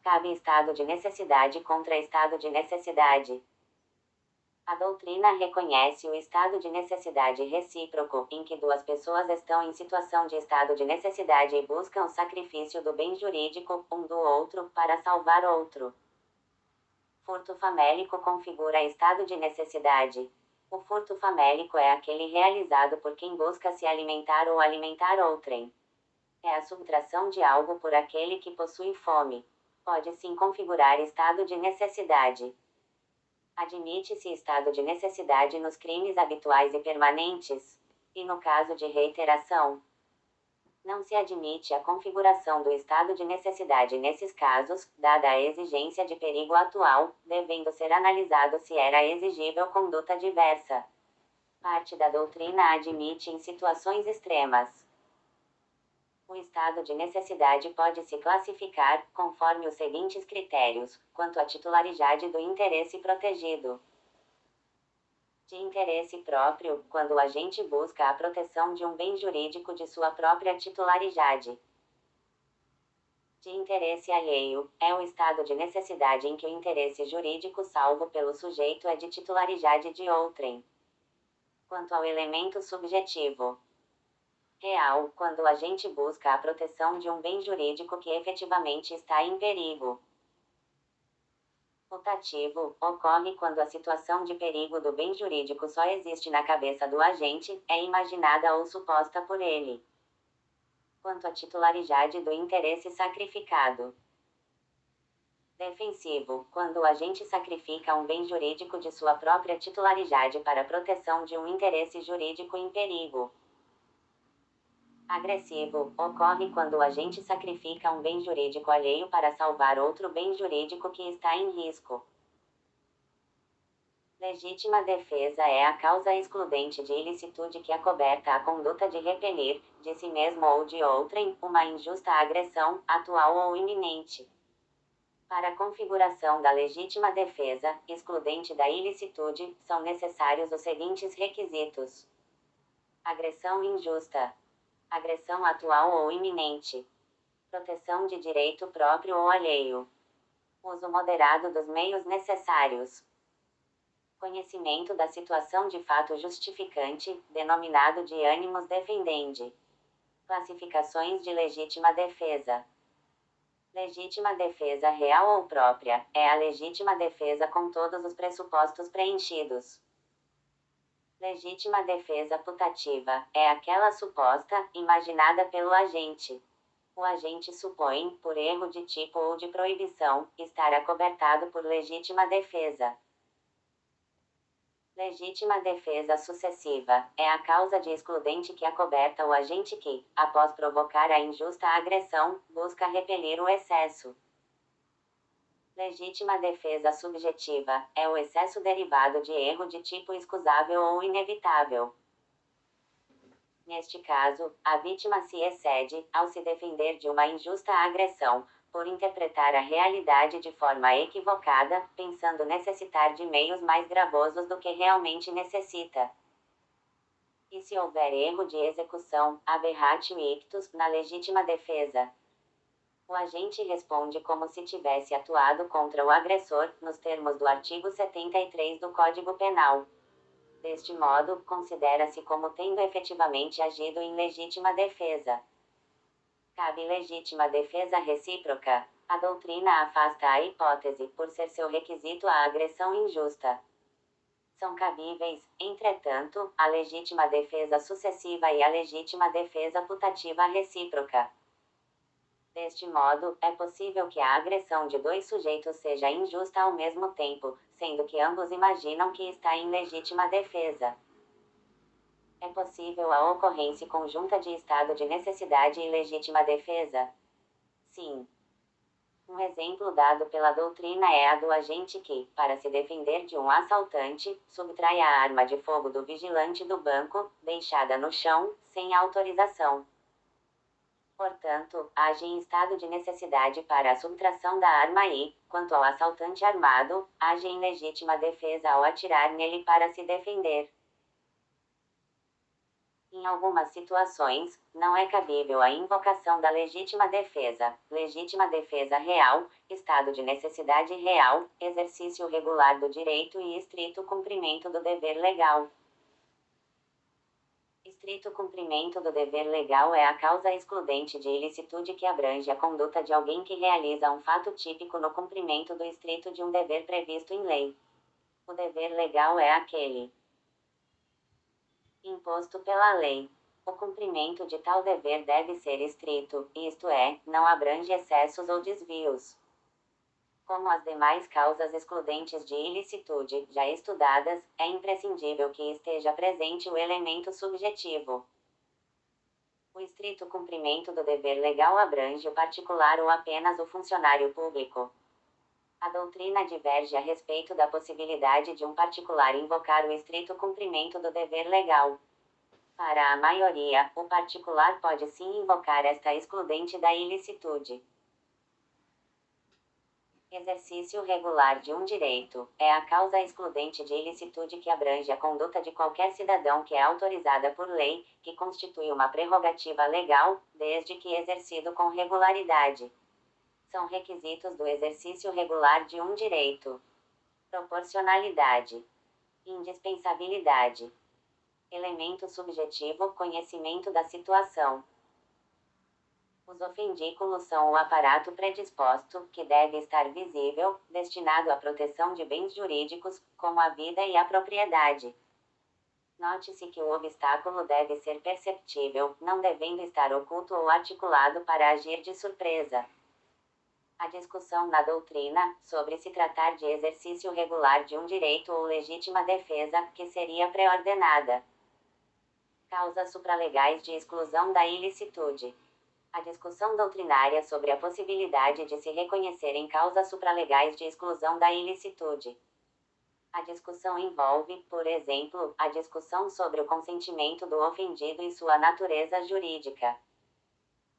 Cabe estado de necessidade contra estado de necessidade. A doutrina reconhece o estado de necessidade recíproco, em que duas pessoas estão em situação de estado de necessidade e buscam o sacrifício do bem jurídico, um do outro, para salvar outro. Furto famélico configura estado de necessidade. O furto famélico é aquele realizado por quem busca se alimentar ou alimentar outrem. É a subtração de algo por aquele que possui fome. Pode sim configurar estado de necessidade. Admite-se estado de necessidade nos crimes habituais e permanentes, e no caso de reiteração. Não se admite a configuração do estado de necessidade nesses casos, dada a exigência de perigo atual, devendo ser analisado se era exigível conduta diversa. Parte da doutrina admite em situações extremas. O estado de necessidade pode se classificar, conforme os seguintes critérios, quanto à titularidade do interesse protegido. De interesse próprio, quando o agente busca a proteção de um bem jurídico de sua própria titularidade. De interesse alheio, é o estado de necessidade em que o interesse jurídico salvo pelo sujeito é de titularidade de outrem. Quanto ao elemento subjetivo real, quando o agente busca a proteção de um bem jurídico que efetivamente está em perigo. Putativo, ocorre quando a situação de perigo do bem jurídico só existe na cabeça do agente, é imaginada ou suposta por ele. Quanto à titularidade do interesse sacrificado. Defensivo, quando o agente sacrifica um bem jurídico de sua própria titularidade para a proteção de um interesse jurídico em perigo. Agressivo, ocorre quando o agente sacrifica um bem jurídico alheio para salvar outro bem jurídico que está em risco. Legítima defesa é a causa excludente de ilicitude que acoberta a conduta de repelir, de si mesmo ou de outrem, uma injusta agressão, atual ou iminente. Para a configuração da legítima defesa, excludente da ilicitude, são necessários os seguintes requisitos: agressão injusta, agressão atual ou iminente, proteção de direito próprio ou alheio, uso moderado dos meios necessários, conhecimento da situação de fato justificante, denominado de animus defendendi. Classificações de legítima defesa. Legítima defesa real ou própria, é a legítima defesa com todos os pressupostos preenchidos. Legítima defesa putativa, é aquela suposta, imaginada pelo agente. O agente supõe, por erro de tipo ou de proibição, estar acobertado por legítima defesa. Legítima defesa sucessiva, é a causa de excludente que acoberta o agente que, após provocar a injusta agressão, busca repelir o excesso. Legítima defesa subjetiva, é o excesso derivado de erro de tipo excusável ou inevitável. Neste caso, a vítima se excede, ao se defender de uma injusta agressão, por interpretar a realidade de forma equivocada, pensando necessitar de meios mais gravosos do que realmente necessita. E se houver erro de execução, aberratio ictus, na legítima defesa, o agente responde como se tivesse atuado contra o agressor, nos termos do artigo 73 do Código Penal. Deste modo, considera-se como tendo efetivamente agido em legítima defesa. Cabe legítima defesa recíproca. A doutrina afasta a hipótese, por ser seu requisito a agressão injusta. São cabíveis, entretanto, a legítima defesa sucessiva e a legítima defesa putativa recíproca. Deste modo, é possível que a agressão de dois sujeitos seja injusta ao mesmo tempo, sendo que ambos imaginam que está em legítima defesa. É possível a ocorrência conjunta de estado de necessidade e legítima defesa? Sim. Um exemplo dado pela doutrina é a do agente que, para se defender de um assaltante, subtrai a arma de fogo do vigilante do banco, deixada no chão, sem autorização. Portanto, age em estado de necessidade para a subtração da arma e, quanto ao assaltante armado, age em legítima defesa ao atirar nele para se defender. Em algumas situações, não é cabível a invocação da legítima defesa real, estado de necessidade real, exercício regular do direito e estrito cumprimento do dever legal. Estrito cumprimento do dever legal é a causa excludente de ilicitude que abrange a conduta de alguém que realiza um fato típico no cumprimento do estrito de um dever previsto em lei. O dever legal é aquele imposto pela lei. O cumprimento de tal dever deve ser estrito, isto é, não abrange excessos ou desvios. Como as demais causas excludentes de ilicitude, já estudadas, é imprescindível que esteja presente o elemento subjetivo. O estrito cumprimento do dever legal abrange o particular ou apenas o funcionário público. A doutrina diverge a respeito da possibilidade de um particular invocar o estrito cumprimento do dever legal. Para a maioria, o particular pode sim invocar esta excludente da ilicitude. Exercício regular de um direito é a causa excludente de ilicitude que abrange a conduta de qualquer cidadão que é autorizada por lei, que constitui uma prerrogativa legal, desde que exercido com regularidade. São requisitos do exercício regular de um direito: proporcionalidade, indispensabilidade, elemento subjetivo, conhecimento da situação. Os ofendículos são o aparato predisposto, que deve estar visível, destinado à proteção de bens jurídicos, como a vida e a propriedade. Note-se que o obstáculo deve ser perceptível, não devendo estar oculto ou articulado para agir de surpresa. A discussão na doutrina, sobre se tratar de exercício regular de um direito ou legítima defesa, que seria pré-ordenada. Causas supralegais de exclusão da ilicitude. A discussão doutrinária sobre a possibilidade de se reconhecerem causas supralegais de exclusão da ilicitude. A discussão envolve, por exemplo, a discussão sobre o consentimento do ofendido e sua natureza jurídica.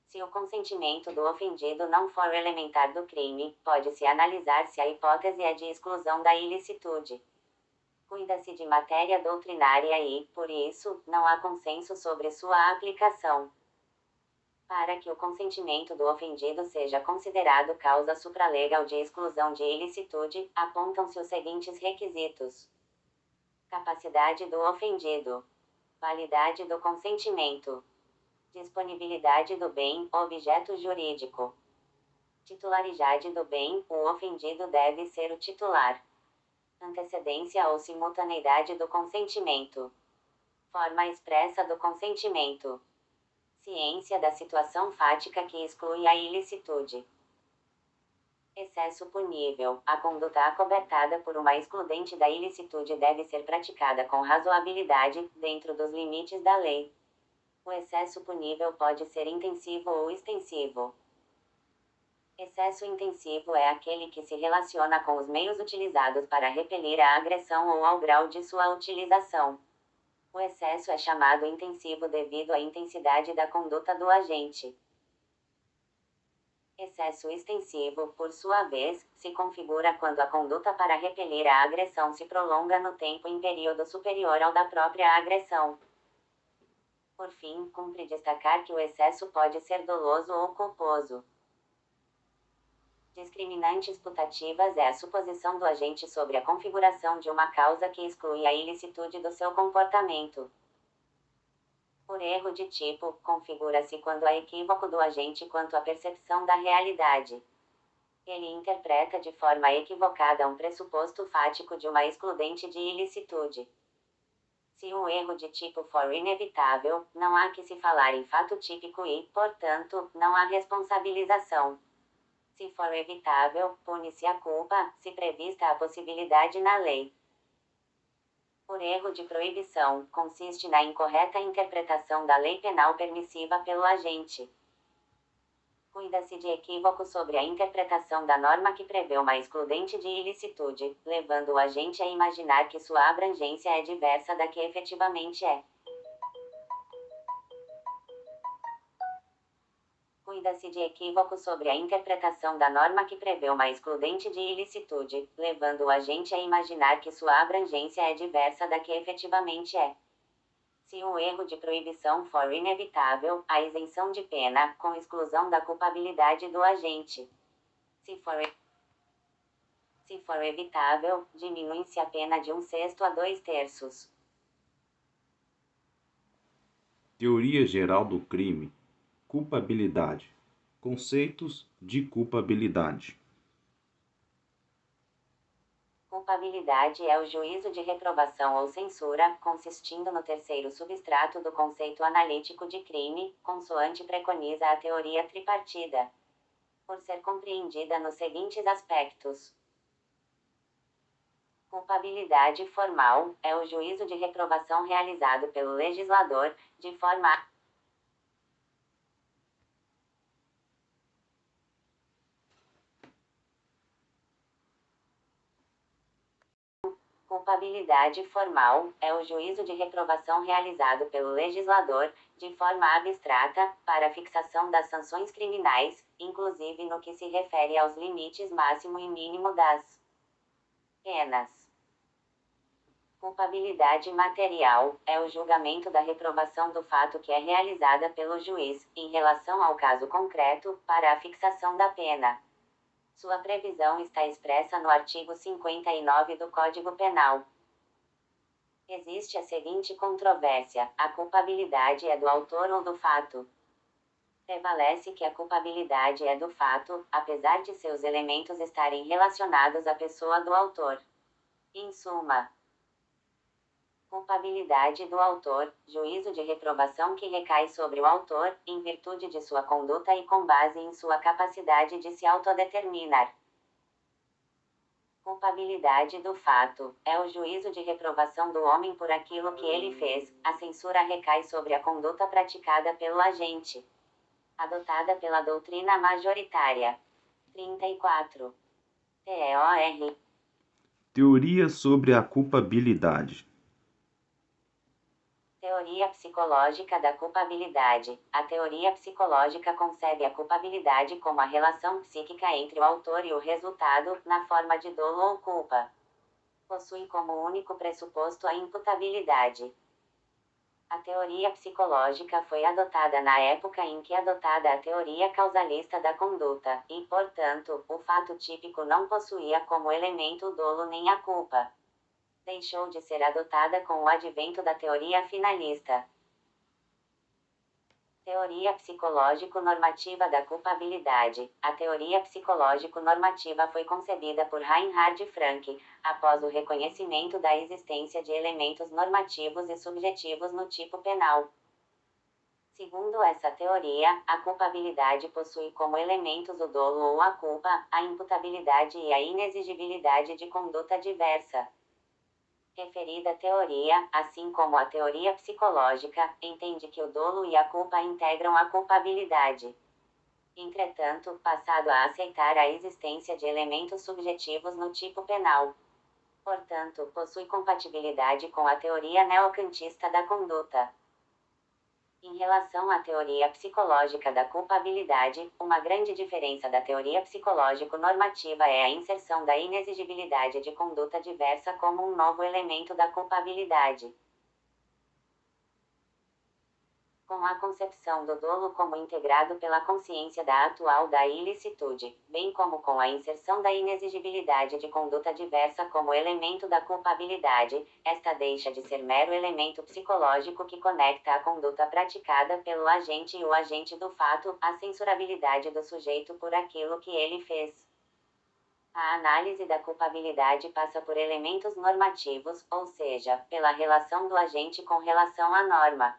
Se o consentimento do ofendido não for elementar do crime, pode-se analisar se a hipótese é de exclusão da ilicitude. Cuida-se de matéria doutrinária e, por isso, não há consenso sobre sua aplicação. Para que o consentimento do ofendido seja considerado causa supralegal de exclusão de ilicitude, apontam-se os seguintes requisitos: capacidade do ofendido, validade do consentimento, disponibilidade do bem, objeto jurídico, titularidade do bem, o ofendido deve ser o titular, antecedência ou simultaneidade do consentimento, forma expressa do consentimento, ciência da situação fática que exclui a ilicitude. Excesso punível. A conduta acobertada por uma excludente da ilicitude deve ser praticada com razoabilidade, dentro dos limites da lei. O excesso punível pode ser intensivo ou extensivo. Excesso intensivo é aquele que se relaciona com os meios utilizados para repelir a agressão ou ao grau de sua utilização. O excesso é chamado intensivo devido à intensidade da conduta do agente. Excesso extensivo, por sua vez, se configura quando a conduta para repelir a agressão se prolonga no tempo em período superior ao da própria agressão. Por fim, cumpre destacar que o excesso pode ser doloso ou culposo. Discriminantes putativas é a suposição do agente sobre a configuração de uma causa que exclui a ilicitude do seu comportamento. Por erro de tipo, configura-se quando há equívoco do agente quanto à percepção da realidade. Ele interpreta de forma equivocada um pressuposto fático de uma excludente de ilicitude. Se um erro de tipo for inevitável, não há que se falar em fato típico e, portanto, não há responsabilização. Se for evitável, pune-se a culpa, se prevista a possibilidade na lei. Por erro de proibição, consiste na incorreta interpretação da lei penal permissiva pelo agente. Cuida-se de equívoco sobre a interpretação da norma que prevê uma excludente de ilicitude, levando o agente a imaginar que sua abrangência é diversa da que efetivamente é. Cuida-se de equívoco sobre a interpretação da norma que prevê uma excludente de ilicitude, levando o agente a imaginar que sua abrangência é diversa da que efetivamente é. Se o erro de proibição for inevitável, a isenção de pena, com exclusão da culpabilidade do agente. Se for evitável, diminui-se a pena de 1/6 a 2/3. Teoria geral do crime. Culpabilidade. Conceitos de culpabilidade. Culpabilidade é o juízo de reprovação ou censura, consistindo no terceiro substrato do conceito analítico de crime, consoante preconiza a teoria tripartida. Por ser compreendida nos seguintes aspectos. Culpabilidade formal é o juízo de reprovação realizado pelo legislador, de forma a Culpabilidade formal é o juízo de reprovação realizado pelo legislador, de forma abstrata, para a fixação das sanções criminais, inclusive no que se refere aos limites máximo e mínimo das penas. Culpabilidade material é o julgamento da reprovação do fato que é realizada pelo juiz, em relação ao caso concreto, para a fixação da pena. Sua previsão está expressa no artigo 59 do Código Penal. Existe a seguinte controvérsia: a culpabilidade é do autor ou do fato? Prevalece que a culpabilidade é do fato, apesar de seus elementos estarem relacionados à pessoa do autor. Em suma, culpabilidade do autor, juízo de reprovação que recai sobre o autor, em virtude de sua conduta e com base em sua capacidade de se autodeterminar. Culpabilidade do fato é o juízo de reprovação do homem por aquilo que ele fez. A censura recai sobre a conduta praticada pelo agente. Adotada pela doutrina majoritária. 34. TEOR. Teoria sobre a culpabilidade. Teoria psicológica da culpabilidade. A teoria psicológica concebe a culpabilidade como a relação psíquica entre o autor e o resultado, na forma de dolo ou culpa. Possui como único pressuposto a imputabilidade. A teoria psicológica foi adotada na época em que adotada a teoria causalista da conduta, e, portanto, o fato típico não possuía como elemento o dolo nem a culpa. Deixou de ser adotada com o advento da teoria finalista. Teoria psicológico-normativa da culpabilidade. A teoria psicológico-normativa foi concebida por Reinhard Frank, após o reconhecimento da existência de elementos normativos e subjetivos no tipo penal. Segundo essa teoria, a culpabilidade possui como elementos o dolo ou a culpa, a imputabilidade e a inexigibilidade de conduta diversa. Referida teoria, assim como a teoria psicológica, entende que o dolo e a culpa integram a culpabilidade. Entretanto, passado a aceitar a existência de elementos subjetivos no tipo penal. Portanto, possui compatibilidade com a teoria neocantista da conduta. Em relação à teoria psicológica da culpabilidade, uma grande diferença da teoria psicológico-normativa é a inserção da inexigibilidade de conduta diversa como um novo elemento da culpabilidade. Com a concepção do dolo como integrado pela consciência da atual da ilicitude, bem como com a inserção da inexigibilidade de conduta diversa como elemento da culpabilidade, esta deixa de ser mero elemento psicológico que conecta a conduta praticada pelo agente e o agente do fato, a censurabilidade do sujeito por aquilo que ele fez. A análise da culpabilidade passa por elementos normativos, ou seja, pela relação do agente com relação à norma.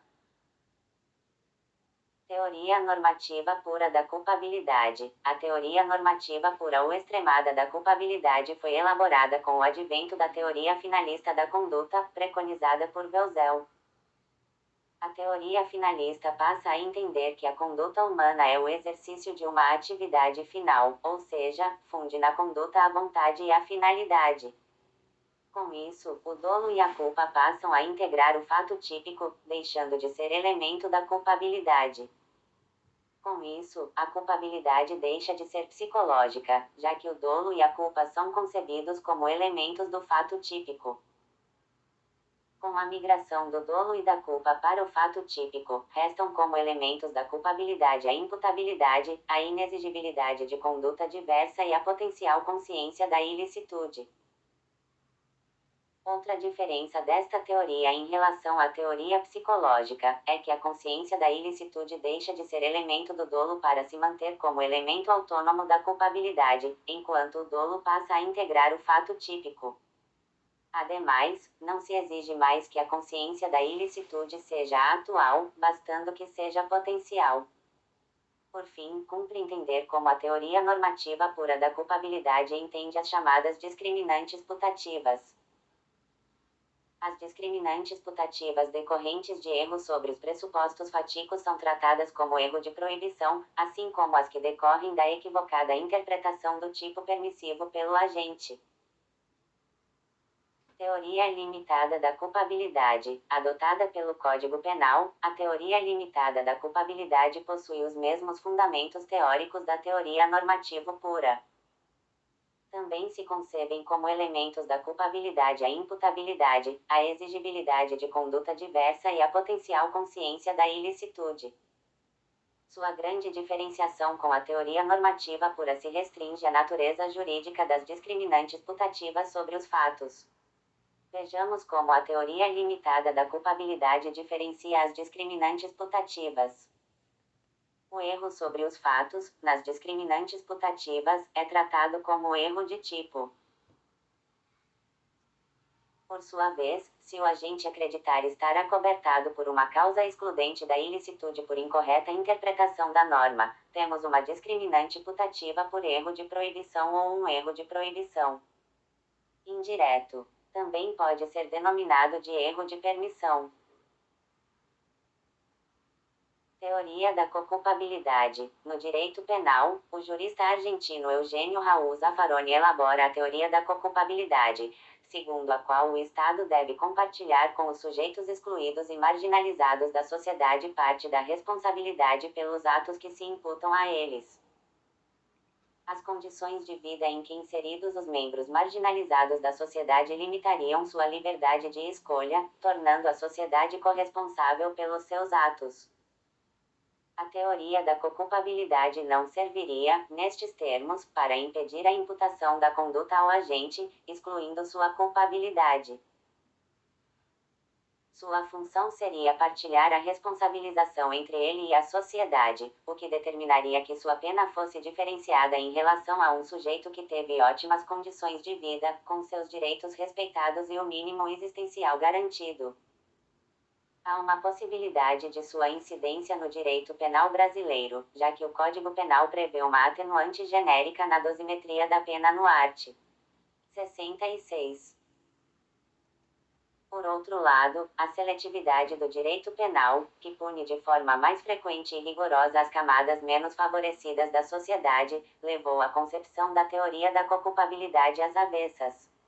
Teoria normativa pura da culpabilidade. A teoria normativa pura ou extremada da culpabilidade foi elaborada com o advento da teoria finalista da conduta, preconizada por Welzel. A teoria finalista passa a entender que a conduta humana é o exercício de uma atividade final, ou seja, funde na conduta a vontade e a finalidade. Com isso, o dolo e a culpa passam a integrar o fato típico, deixando de ser elemento da culpabilidade. Com isso, a culpabilidade deixa de ser psicológica, já que o dolo e a culpa são concebidos como elementos do fato típico. Com a migração do dolo e da culpa para o fato típico, restam como elementos da culpabilidade a imputabilidade, a inexigibilidade de conduta diversa e a potencial consciência da ilicitude. Outra diferença desta teoria em relação à teoria psicológica é que a consciência da ilicitude deixa de ser elemento do dolo para se manter como elemento autônomo da culpabilidade, enquanto o dolo passa a integrar o fato típico. Ademais, não se exige mais que a consciência da ilicitude seja atual, bastando que seja potencial. Por fim, cumpre entender como a teoria normativa pura da culpabilidade entende as chamadas discriminantes putativas. As discriminantes putativas decorrentes de erros sobre os pressupostos fatídicos são tratadas como erro de proibição, assim como as que decorrem da equivocada interpretação do tipo permissivo pelo agente. Teoria limitada da culpabilidade. Adotada pelo Código Penal, a teoria limitada da culpabilidade possui os mesmos fundamentos teóricos da teoria normativa pura. Também se concebem como elementos da culpabilidade a imputabilidade, a exigibilidade de conduta diversa e a potencial consciência da ilicitude. Sua grande diferenciação com a teoria normativa pura se restringe à natureza jurídica das discriminantes putativas sobre os fatos. Vejamos como a teoria limitada da culpabilidade diferencia as discriminantes putativas. O erro sobre os fatos, nas discriminantes putativas, é tratado como erro de tipo. Por sua vez, se o agente acreditar estar acobertado por uma causa excludente da ilicitude por incorreta interpretação da norma, temos uma discriminante putativa por erro de proibição ou um erro de proibição indireto. Também pode ser denominado de erro de permissão. Teoria da coculpabilidade. No direito penal, o jurista argentino Eugênio Raul Zaffaroni elabora a teoria da coculpabilidade, segundo a qual o Estado deve compartilhar com os sujeitos excluídos e marginalizados da sociedade parte da responsabilidade pelos atos que se imputam a eles. As condições de vida em que inseridos os membros marginalizados da sociedade limitariam sua liberdade de escolha, tornando a sociedade corresponsável pelos seus atos. A teoria da coculpabilidade não serviria, nestes termos, para impedir a imputação da conduta ao agente, excluindo sua culpabilidade. Sua função seria partilhar a responsabilização entre ele e a sociedade, o que determinaria que sua pena fosse diferenciada em relação a um sujeito que teve ótimas condições de vida, com seus direitos respeitados e o mínimo existencial garantido. Há uma possibilidade de sua incidência no direito penal brasileiro, já que o Código Penal prevê uma atenuante genérica na dosimetria da pena no art. 66. Por outro lado, a seletividade do direito penal, que pune de forma mais frequente e rigorosa as camadas menos favorecidas da sociedade, levou à concepção da teoria da coculpabilidade às avessas.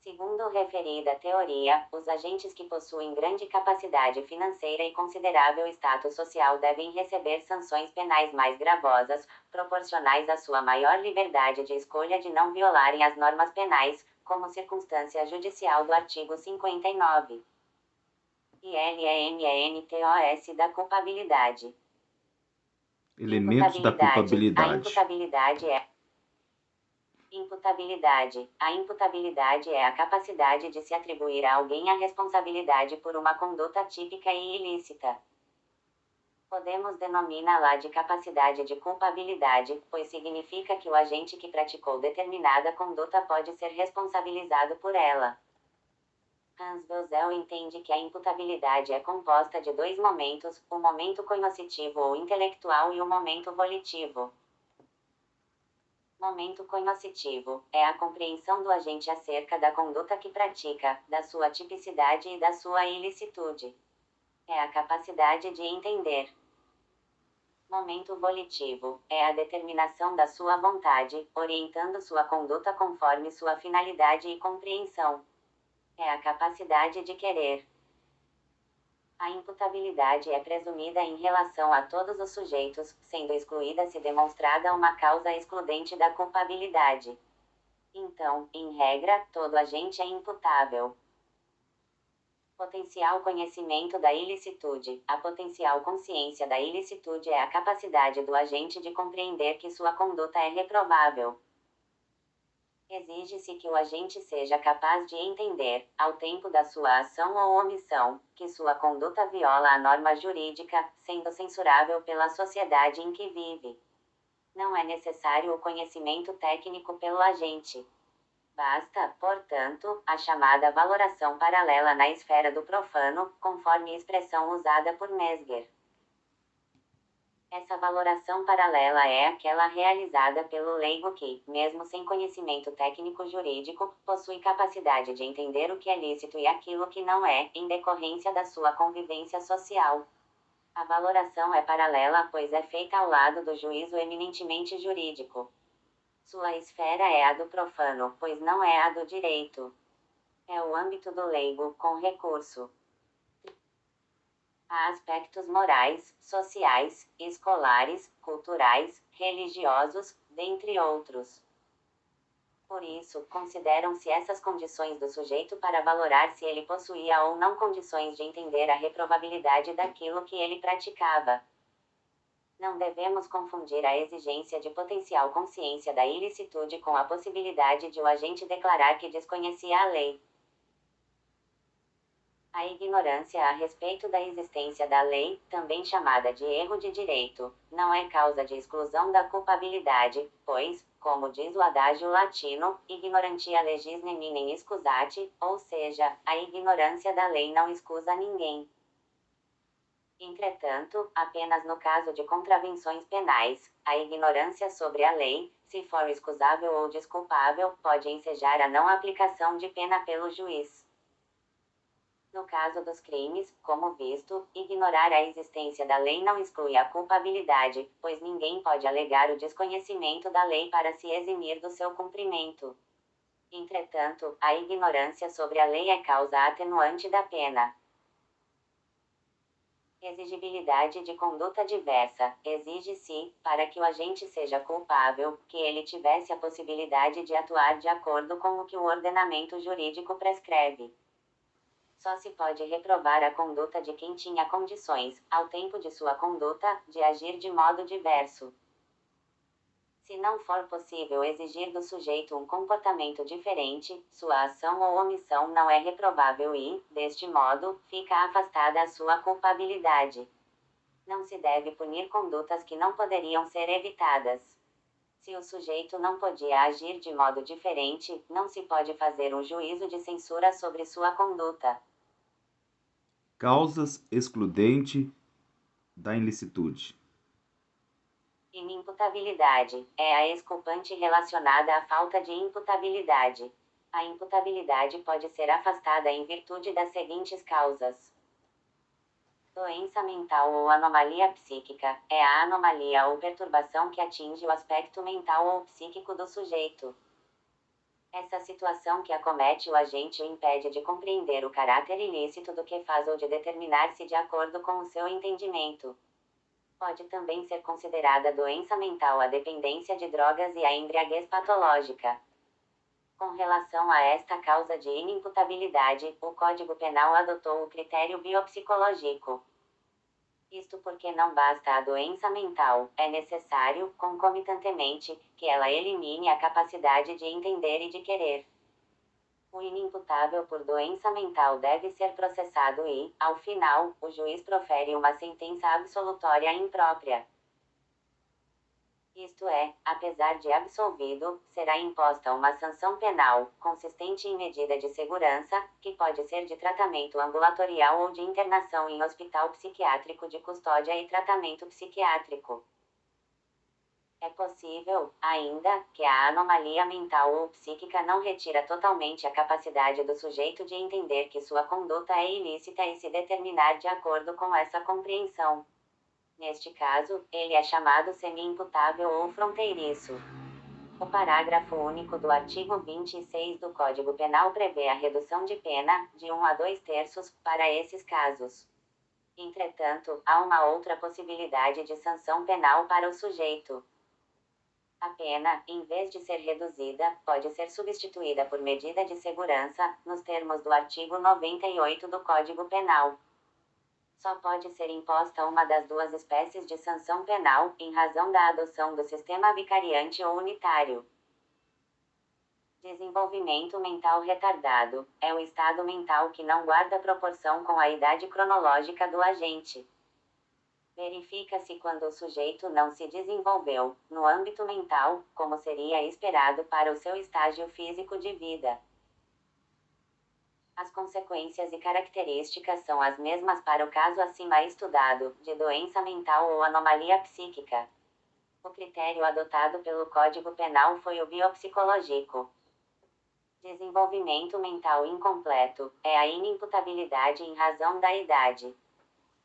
Segundo referida teoria, os agentes que possuem grande capacidade financeira e considerável status social devem receber sanções penais mais gravosas, proporcionais à sua maior liberdade de escolha de não violarem as normas penais, como circunstância judicial do artigo 59. ILEMENTOS da culpabilidade. Elementos da culpabilidade. A imputabilidade é imputabilidade. A imputabilidade é a capacidade de se atribuir a alguém a responsabilidade por uma conduta típica e ilícita. Podemos denominá-la de capacidade de culpabilidade, pois significa que o agente que praticou determinada conduta pode ser responsabilizado por ela. Hans Bösel entende que a imputabilidade é composta de dois momentos, o momento cognoscitivo ou intelectual e o momento volitivo. Momento cognoscitivo é a compreensão do agente acerca da conduta que pratica, da sua tipicidade e da sua ilicitude. É a capacidade de entender. Momento volitivo é a determinação da sua vontade, orientando sua conduta conforme sua finalidade e compreensão. É a capacidade de querer. A imputabilidade é presumida em relação a todos os sujeitos, sendo excluída se demonstrada uma causa excludente da culpabilidade. Então, em regra, todo agente é imputável. Potencial conhecimento da ilicitude. A potencial consciência da ilicitude é a capacidade do agente de compreender que sua conduta é reprovável. Exige-se que o agente seja capaz de entender, ao tempo da sua ação ou omissão, que sua conduta viola a norma jurídica, sendo censurável pela sociedade em que vive. Não é necessário o conhecimento técnico pelo agente. Basta, portanto, a chamada valoração paralela na esfera do profano, conforme expressão usada por Mesger. Essa valoração paralela é aquela realizada pelo leigo que, mesmo sem conhecimento técnico jurídico, possui capacidade de entender o que é lícito e aquilo que não é, em decorrência da sua convivência social. A valoração é paralela, pois é feita ao lado do juízo eminentemente jurídico. Sua esfera é a do profano, pois não é a do direito. É o âmbito do leigo, com recurso a aspectos morais, sociais, escolares, culturais, religiosos, dentre outros. Por isso, consideram-se essas condições do sujeito para valorar se ele possuía ou não condições de entender a reprovabilidade daquilo que ele praticava. Não devemos confundir a exigência de potencial consciência da ilicitude com a possibilidade de o agente declarar que desconhecia a lei. A ignorância a respeito da existência da lei, também chamada de erro de direito, não é causa de exclusão da culpabilidade, pois, como diz o adágio latino, ignorantia legis neminem excusati, ou seja, a ignorância da lei não excusa ninguém. Entretanto, apenas no caso de contravenções penais, a ignorância sobre a lei, se for excusável ou desculpável, pode ensejar a não aplicação de pena pelo juiz. No caso dos crimes, como visto, ignorar a existência da lei não exclui a culpabilidade, pois ninguém pode alegar o desconhecimento da lei para se eximir do seu cumprimento. Entretanto, a ignorância sobre a lei é causa atenuante da pena. Exigibilidade de conduta diversa. Exige-se, para que o agente seja culpável, que ele tivesse a possibilidade de atuar de acordo com o que o ordenamento jurídico prescreve. Só se pode reprovar a conduta de quem tinha condições, ao tempo de sua conduta, de agir de modo diverso. Se não for possível exigir do sujeito um comportamento diferente, sua ação ou omissão não é reprovável e, deste modo, fica afastada a sua culpabilidade. Não se deve punir condutas que não poderiam ser evitadas. Se o sujeito não podia agir de modo diferente, não se pode fazer um juízo de censura sobre sua conduta. Causas excludentes da ilicitude. Inimputabilidade é a exculpante relacionada à falta de imputabilidade. A imputabilidade pode ser afastada em virtude das seguintes causas: doença mental ou anomalia psíquica é a anomalia ou perturbação que atinge o aspecto mental ou psíquico do sujeito. Essa situação que acomete o agente o impede de compreender o caráter ilícito do que faz ou de determinar-se de acordo com o seu entendimento. Pode também ser considerada doença mental a dependência de drogas e a embriaguez patológica. Com relação a esta causa de inimputabilidade, o Código Penal adotou o critério biopsicológico. Isto porque não basta a doença mental, é necessário, concomitantemente, que ela elimine a capacidade de entender e de querer. O inimputável por doença mental deve ser processado e, ao final, o juiz profere uma sentença absolutória imprópria. Isto é, apesar de absolvido, será imposta uma sanção penal, consistente em medida de segurança, que pode ser de tratamento ambulatorial ou de internação em hospital psiquiátrico de custódia e tratamento psiquiátrico. É possível, ainda, que a anomalia mental ou psíquica não retira totalmente a capacidade do sujeito de entender que sua conduta é ilícita e se determinar de acordo com essa compreensão. Neste caso, ele é chamado semi-imputável ou fronteiriço. O parágrafo único do artigo 26 do Código Penal prevê a redução de pena, de 1 a 2/3, para esses casos. Entretanto, há uma outra possibilidade de sanção penal para o sujeito. A pena, em vez de ser reduzida, pode ser substituída por medida de segurança, nos termos do artigo 98 do Código Penal. Só pode ser imposta uma das duas espécies de sanção penal, em razão da adoção do sistema vicariante ou unitário. Desenvolvimento mental retardado é o estado mental que não guarda proporção com a idade cronológica do agente. Verifica-se quando o sujeito não se desenvolveu, no âmbito mental, como seria esperado para o seu estágio físico de vida. As consequências e características são as mesmas para o caso acima estudado, de doença mental ou anomalia psíquica. O critério adotado pelo Código Penal foi o biopsicológico. Desenvolvimento mental incompleto é a inimputabilidade em razão da idade.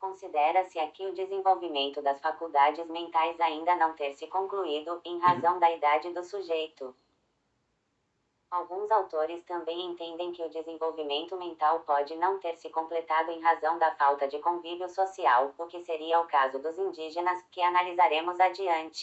Considera-se aqui o desenvolvimento das faculdades mentais ainda não ter se concluído, em razão da idade do sujeito. Alguns autores também entendem que o desenvolvimento mental pode não ter se completado em razão da falta de convívio social, o que seria o caso dos indígenas, que analisaremos adiante.